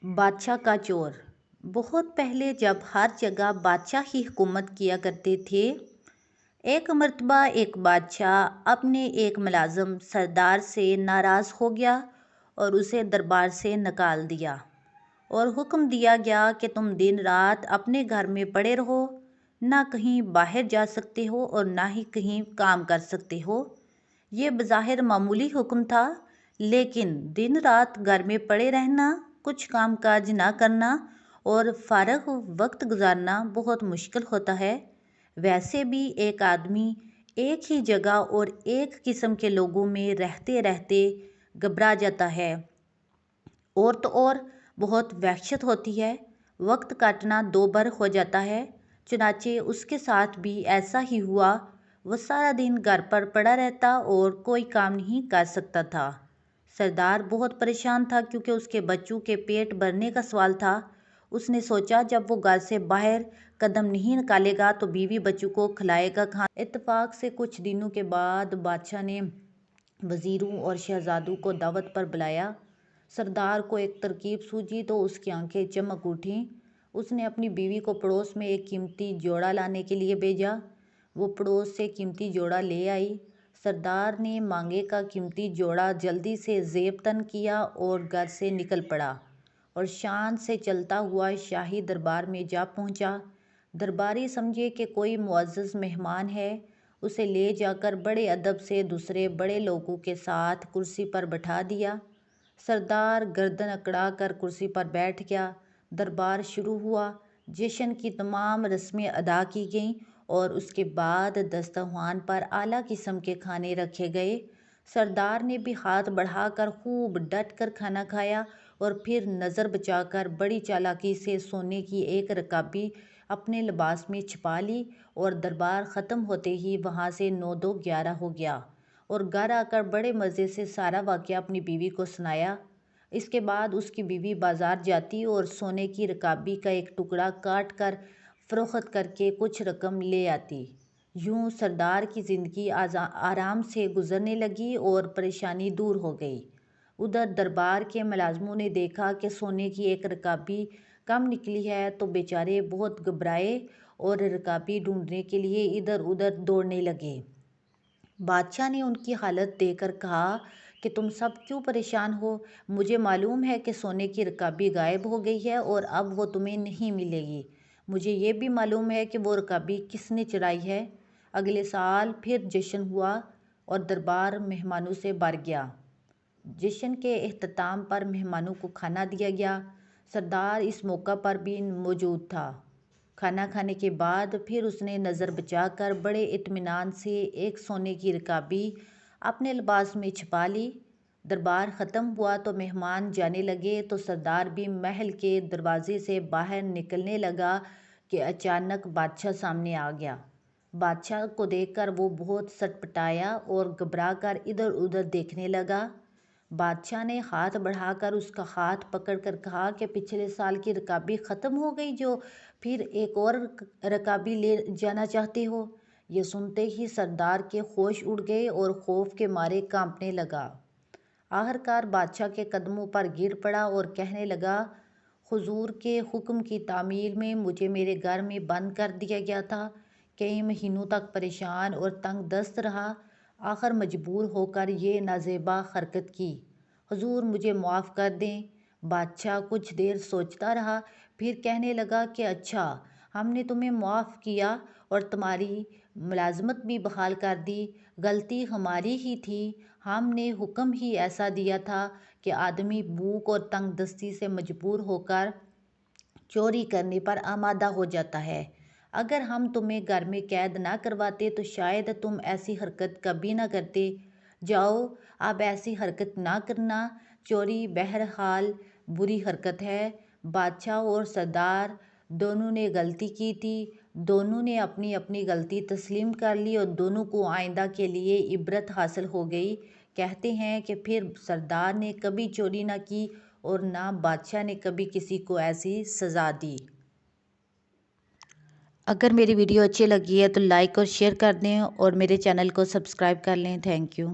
بادشاہ کا چور۔ بہت پہلے جب ہر جگہ بادشاہ ہی حکومت کیا کرتے تھے، ایک مرتبہ ایک بادشاہ اپنے ایک ملازم سردار سے ناراض ہو گیا اور اسے دربار سے نکال دیا اور حکم دیا گیا کہ تم دن رات اپنے گھر میں پڑے رہو، نہ کہیں باہر جا سکتے ہو اور نہ ہی کہیں کام کر سکتے ہو۔ یہ بظاہر معمولی حکم تھا، لیکن دن رات گھر میں پڑے رہنا، کچھ کام کاج نہ کرنا اور فارغ وقت گزارنا بہت مشکل ہوتا ہے۔ ویسے بھی ایک آدمی ایک ہی جگہ اور ایک قسم کے لوگوں میں رہتے رہتے گھبرا جاتا ہے اور تو اور بہت وحشت ہوتی ہے، وقت کاٹنا دوبر ہو جاتا ہے۔ چنانچہ اس کے ساتھ بھی ایسا ہی ہوا، وہ سارا دن گھر پر پڑا رہتا اور کوئی کام نہیں کر سکتا تھا۔ سردار بہت پریشان تھا کیونکہ اس کے بچوں کے پیٹ بھرنے کا سوال تھا۔ اس نے سوچا جب وہ گھر سے باہر قدم نہیں نکالے گا تو بیوی بچوں کو کھلائے گا کھانا۔ اتفاق سے کچھ دنوں کے بعد بادشاہ نے وزیروں اور شہزادوں کو دعوت پر بلایا۔ سردار کو ایک ترکیب سوجھی تو اس کی آنکھیں چمک اٹھیں۔ اس نے اپنی بیوی کو پڑوس میں ایک قیمتی جوڑا لانے کے لیے بھیجا۔ وہ پڑوس سے قیمتی جوڑا لے آئی۔ سردار نے مانگے کا قیمتی جوڑا جلدی سے زیب تن کیا اور گھر سے نکل پڑا اور شان سے چلتا ہوا شاہی دربار میں جا پہنچا۔ درباری سمجھے کہ کوئی معزز مہمان ہے، اسے لے جا کر بڑے ادب سے دوسرے بڑے لوگوں کے ساتھ کرسی پر بٹھا دیا۔ سردار گردن اکڑا کر کرسی پر بیٹھ گیا۔ دربار شروع ہوا۔ جشن کی تمام رسمیں ادا کی گئیں اور اس کے بعد دسترخوان پر اعلیٰ قسم کے کھانے رکھے گئے۔ سردار نے بھی ہاتھ بڑھا کر خوب ڈٹ کر کھانا کھایا اور پھر نظر بچا کر بڑی چالاکی سے سونے کی ایک رکابی اپنے لباس میں چھپا لی اور دربار ختم ہوتے ہی وہاں سے 9 دو 11 ہو گیا اور گھر آ کر بڑے مزے سے سارا واقعہ اپنی بیوی کو سنایا۔ اس کے بعد اس کی بیوی بازار جاتی اور سونے کی رکابی کا ایک ٹکڑا کاٹ کر فروخت کر کے کچھ رقم لے آتی۔ یوں سردار کی زندگی آرام سے گزرنے لگی اور پریشانی دور ہو گئی۔ ادھر دربار کے ملازموں نے دیکھا کہ سونے کی ایک رکابی کم نکلی ہے تو بیچارے بہت گھبرائے اور رکابی ڈھونڈنے کے لیے ادھر ادھر دوڑنے لگے۔ بادشاہ نے ان کی حالت دیکھ کر کہا کہ تم سب کیوں پریشان ہو؟ مجھے معلوم ہے کہ سونے کی رکابی غائب ہو گئی ہے اور اب وہ تمہیں نہیں ملے گی۔ مجھے یہ بھی معلوم ہے کہ وہ رکابی کس نے چرائی ہے۔ اگلے سال پھر جشن ہوا اور دربار مہمانوں سے بھر گیا۔ جشن کے اختتام پر مہمانوں کو کھانا دیا گیا۔ سردار اس موقع پر بھی موجود تھا۔ کھانا کھانے کے بعد پھر اس نے نظر بچا کر بڑے اطمینان سے ایک سونے کی رکابی اپنے لباس میں چھپا لی۔ دربار ختم ہوا تو مہمان جانے لگے تو سردار بھی محل کے دروازے سے باہر نکلنے لگا کہ اچانک بادشاہ سامنے آ گیا۔ بادشاہ کو دیکھ کر وہ بہت سٹپٹایا اور گھبرا کر ادھر ادھر دیکھنے لگا۔ بادشاہ نے ہاتھ بڑھا کر اس کا ہاتھ پکڑ کر کہا کہ پچھلے سال کی رکابی ختم ہو گئی جو پھر ایک اور رکابی لے جانا چاہتے ہو؟ یہ سنتے ہی سردار کے ہوش اڑ گئے اور خوف کے مارے کانپنے لگا۔ آخرکار بادشاہ کے قدموں پر گر پڑا اور کہنے لگا، حضور کے حکم کی تعمیل میں مجھے میرے گھر میں بند کر دیا گیا تھا۔ کئی مہینوں تک پریشان اور تنگ دست رہا، آخر مجبور ہو کر یہ نازیبا حرکت کی۔ حضور مجھے معاف کر دیں۔ بادشاہ کچھ دیر سوچتا رہا، پھر کہنے لگا کہ اچھا، ہم نے تمہیں معاف کیا اور تمہاری ملازمت بھی بحال کر دی۔ غلطی ہماری ہی تھی، ہم نے حکم ہی ایسا دیا تھا کہ آدمی بھوک اور تنگ دستی سے مجبور ہو کر چوری کرنے پر آمادہ ہو جاتا ہے۔ اگر ہم تمہیں گھر میں قید نہ کرواتے تو شاید تم ایسی حرکت کبھی نہ کرتے۔ جاؤ اب ایسی حرکت نہ کرنا۔ چوری بہرحال بری حرکت ہے۔ بادشاہ اور سردار دونوں نے غلطی کی تھی، دونوں نے اپنی اپنی غلطی تسلیم کر لی اور دونوں کو آئندہ کے لیے عبرت حاصل ہو گئی۔ کہتے ہیں کہ پھر سردار نے کبھی چوری نہ کی اور نہ بادشاہ نے کبھی کسی کو ایسی سزا دی۔ اگر میری ویڈیو اچھی لگی ہے تو لائک اور شیئر کر دیں اور میرے چینل کو سبسکرائب کر لیں۔ Thank you.